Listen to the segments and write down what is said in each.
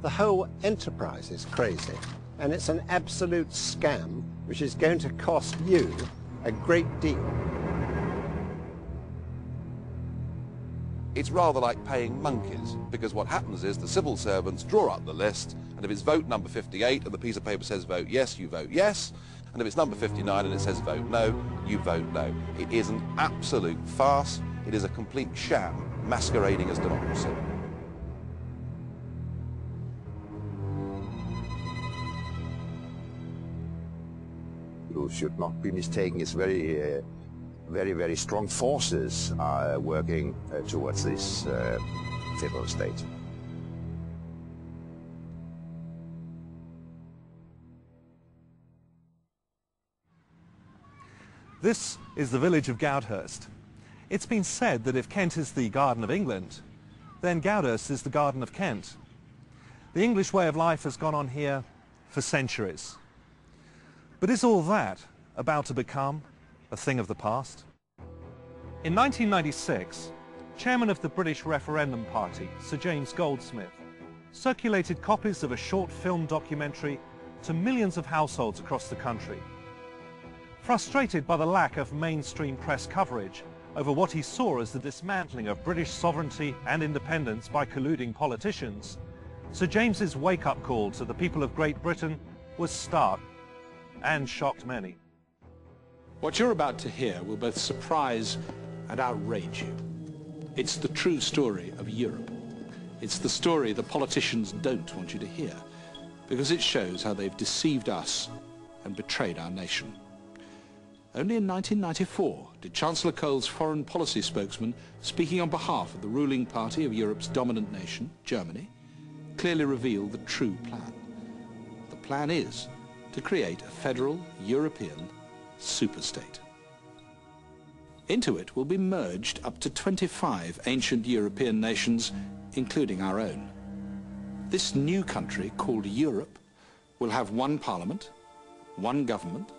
The whole enterprise is crazy, and it's an absolute scam which is going to cost you a great deal. It's rather like paying monkeys, because what happens is the civil servants draw up the list, and if it's vote number 58 and the piece of paper says vote yes, you vote yes, and if it's number 59 and it says vote no, you vote no. It is an absolute farce. It is a complete sham masquerading as democracy. You should not be mistaken. It's very, very strong forces are working towards this federal state. This is the village of Goudhurst. It's been said that if Kent is the Garden of England, then Goudhurst is the Garden of Kent. The English way of life has gone on here for centuries. But is all that about to become a thing of the past? In 1996, chairman of the British Referendum Party, Sir James Goldsmith, circulated copies of a short film documentary to millions of households across the country. Frustrated by the lack of mainstream press coverage over what he saw as the dismantling of British sovereignty and independence by colluding politicians, Sir James's wake-up call to the people of Great Britain was stark and shocked many. What you're about to hear will both surprise and outrage you. It's the true story of Europe. It's the story the politicians don't want you to hear, because it shows how they've deceived us and betrayed our nation. Only in 1994 did Chancellor Kohl's foreign policy spokesman, speaking on behalf of the ruling party of Europe's dominant nation, Germany, clearly reveal the true plan. The plan is to create a federal European superstate. Into it will be merged up to 25 ancient European nations, including our own. This new country, called Europe, will have one parliament, one government,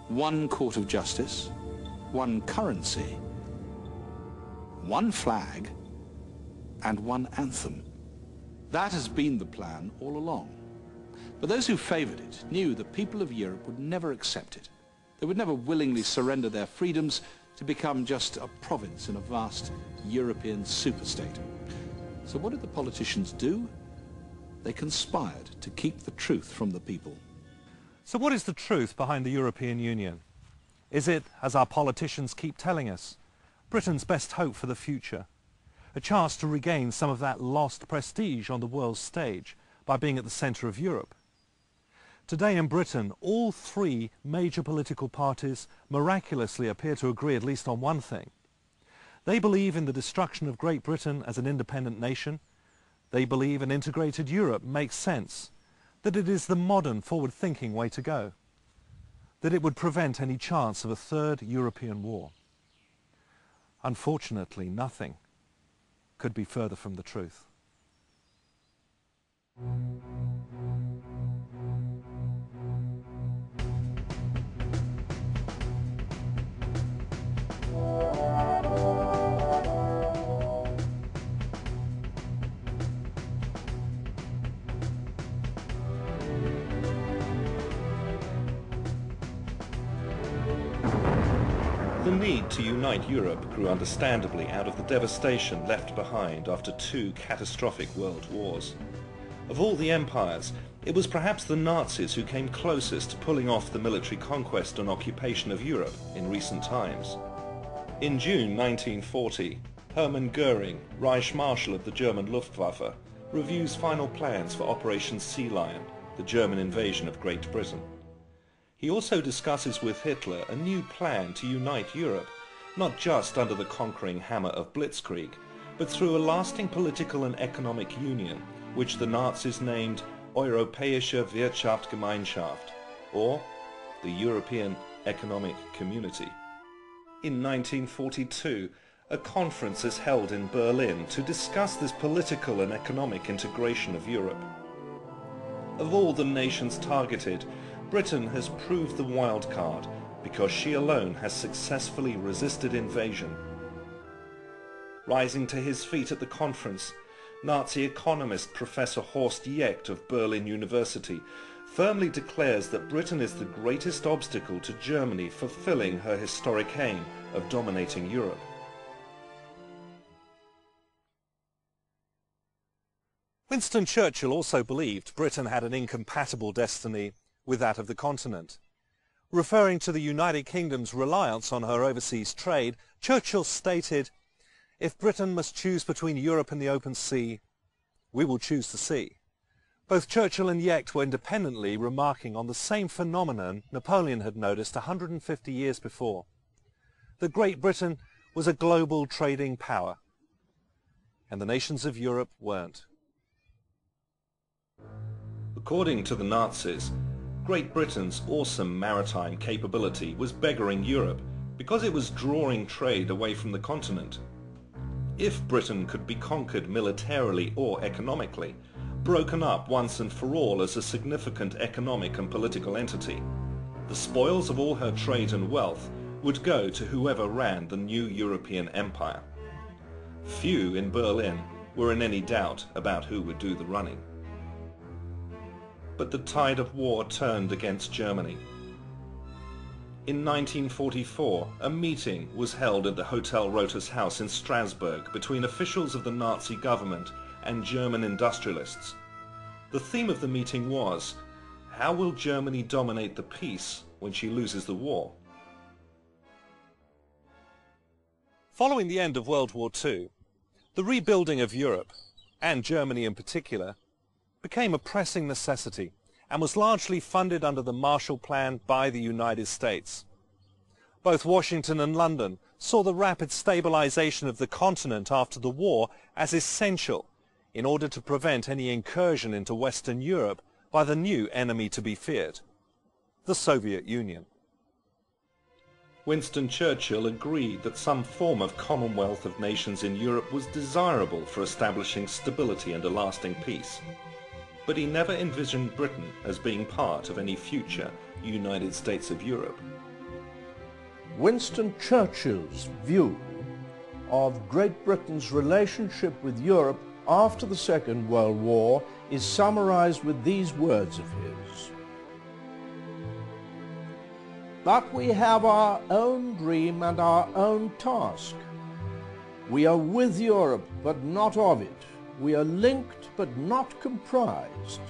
one court of justice, one currency, one flag, and one anthem. That has been the plan all along. But those who favoured it knew the people of Europe would never accept it. They would never willingly surrender their freedoms to become just a province in a vast European superstate. So what did the politicians do? They conspired to keep the truth from the people. So what is the truth behind the European Union? Is it, as our politicians keep telling us, Britain's best hope for the future? A chance to regain some of that lost prestige on the world stage by being at the centre of Europe? Today in Britain, all three major political parties miraculously appear to agree at least on one thing. They believe in the destruction of Great Britain as an independent nation. They believe an integrated Europe makes sense, that it is the modern, forward-thinking way to go, that it would prevent any chance of a third European war. Unfortunately, nothing could be further from the truth. The need to unite Europe grew understandably out of the devastation left behind after two catastrophic world wars. Of all the empires, it was perhaps the Nazis who came closest to pulling off the military conquest and occupation of Europe in recent times. In June 1940, Hermann Göring, Reich Marshal of the German Luftwaffe, reviews final plans for Operation Sea Lion, the German invasion of Great Britain. He also discusses with Hitler a new plan to unite Europe, not just under the conquering hammer of Blitzkrieg, but through a lasting political and economic union, which the Nazis named Europäische Wirtschaftsgemeinschaft, or the European Economic Community. In 1942, a conference is held in Berlin to discuss this political and economic integration of Europe. Of all the nations targeted, Britain has proved the wild card because she alone has successfully resisted invasion. Rising to his feet at the conference, Nazi economist Professor Horst Jecht of Berlin University firmly declares that Britain is the greatest obstacle to Germany fulfilling her historic aim of dominating Europe. Winston Churchill also believed Britain had an incompatible destiny with that of the continent. Referring to the United Kingdom's reliance on her overseas trade, Churchill stated, "If Britain must choose between Europe and the open sea, we will choose the sea." Both Churchill and Jecht were independently remarking on the same phenomenon Napoleon had noticed 150 years before, that Great Britain was a global trading power, and the nations of Europe weren't. According to the Nazis, Great Britain's awesome maritime capability was beggaring Europe because it was drawing trade away from the continent. If Britain could be conquered militarily or economically, broken up once and for all as a significant economic and political entity, the spoils of all her trade and wealth would go to whoever ran the new European empire. Few in Berlin were in any doubt about who would do the running. But the tide of war turned against Germany. In 1944, a meeting was held at the Hotel Rotas House in Strasbourg between officials of the Nazi government and German industrialists. The theme of the meeting was, how will Germany dominate the peace when she loses the war? Following the end of World War II, the rebuilding of Europe, and Germany in particular, became a pressing necessity and was largely funded under the Marshall Plan by the United States. Both Washington and London saw the rapid stabilization of the continent after the war as essential in order to prevent any incursion into Western Europe by the new enemy to be feared, the Soviet Union. Winston Churchill agreed that some form of commonwealth of nations in Europe was desirable for establishing stability and a lasting peace. But he never envisioned Britain as being part of any future United States of Europe. Winston Churchill's view of Great Britain's relationship with Europe after the Second World War is summarized with these words of his. "But we have our own dream and our own task. We are with Europe, but not of it. We are linked, but not comprised.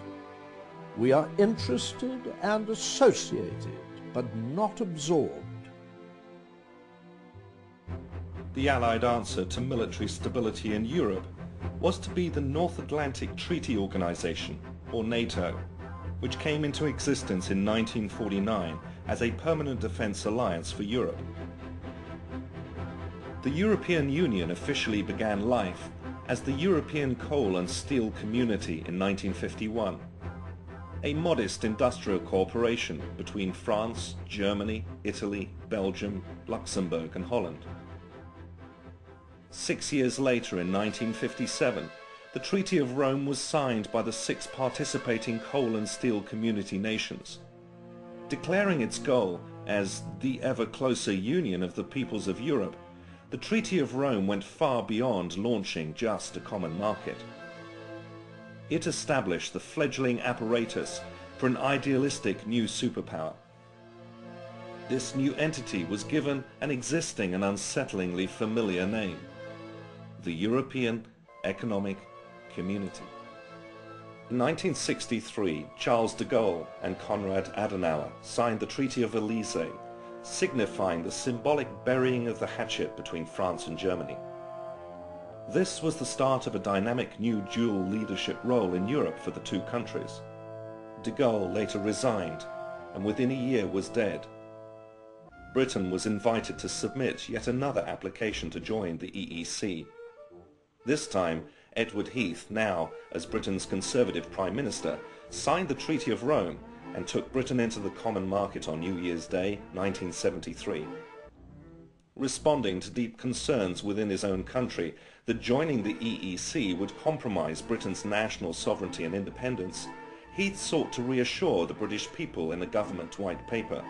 We are interested and associated, but not absorbed." The Allied answer to military stability in Europe was to be the North Atlantic Treaty Organization, or NATO, which came into existence in 1949 as a permanent defense alliance for Europe. The European Union officially began life as the European Coal and Steel Community in 1951, a modest industrial cooperation between France, Germany, Italy, Belgium, Luxembourg and Holland. 6 years later, in 1957, the Treaty of Rome was signed by the 6 participating coal and steel community nations. Declaring its goal as the ever closer union of the peoples of Europe, the Treaty of Rome went far beyond launching just a common market. It established the fledgling apparatus for an idealistic new superpower. This new entity was given an existing and unsettlingly familiar name: the European Economic Community. In 1963, Charles de Gaulle and Konrad Adenauer signed the Treaty of Elysee, signifying the symbolic burying of the hatchet between France and Germany. This was the start of a dynamic new dual leadership role in Europe for the two countries. De Gaulle later resigned, and within a year was dead. Britain was invited to submit yet another application to join the EEC. This time, Edward Heath, now as Britain's Conservative Prime Minister, signed the Treaty of Rome and took Britain into the common market on New Year's Day, 1973. Responding to deep concerns within his own country that joining the EEC would compromise Britain's national sovereignty and independence, Heath sought to reassure the British people in a government white paper.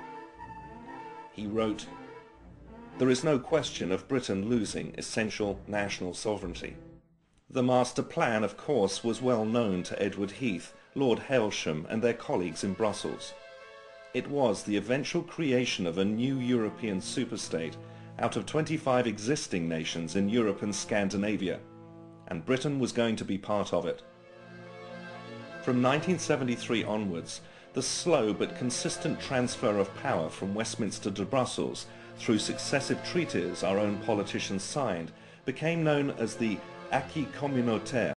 He wrote, "There is no question of Britain losing essential national sovereignty. The master plan, of course, was well known to Edward Heath, Lord Hailsham and their colleagues in Brussels. It was the eventual creation of a new European superstate out of 25 existing nations in Europe and Scandinavia, and Britain was going to be part of it. From 1973 onwards, the slow but consistent transfer of power from Westminster to Brussels through successive treaties our own politicians signed became known as the acquis communautaire.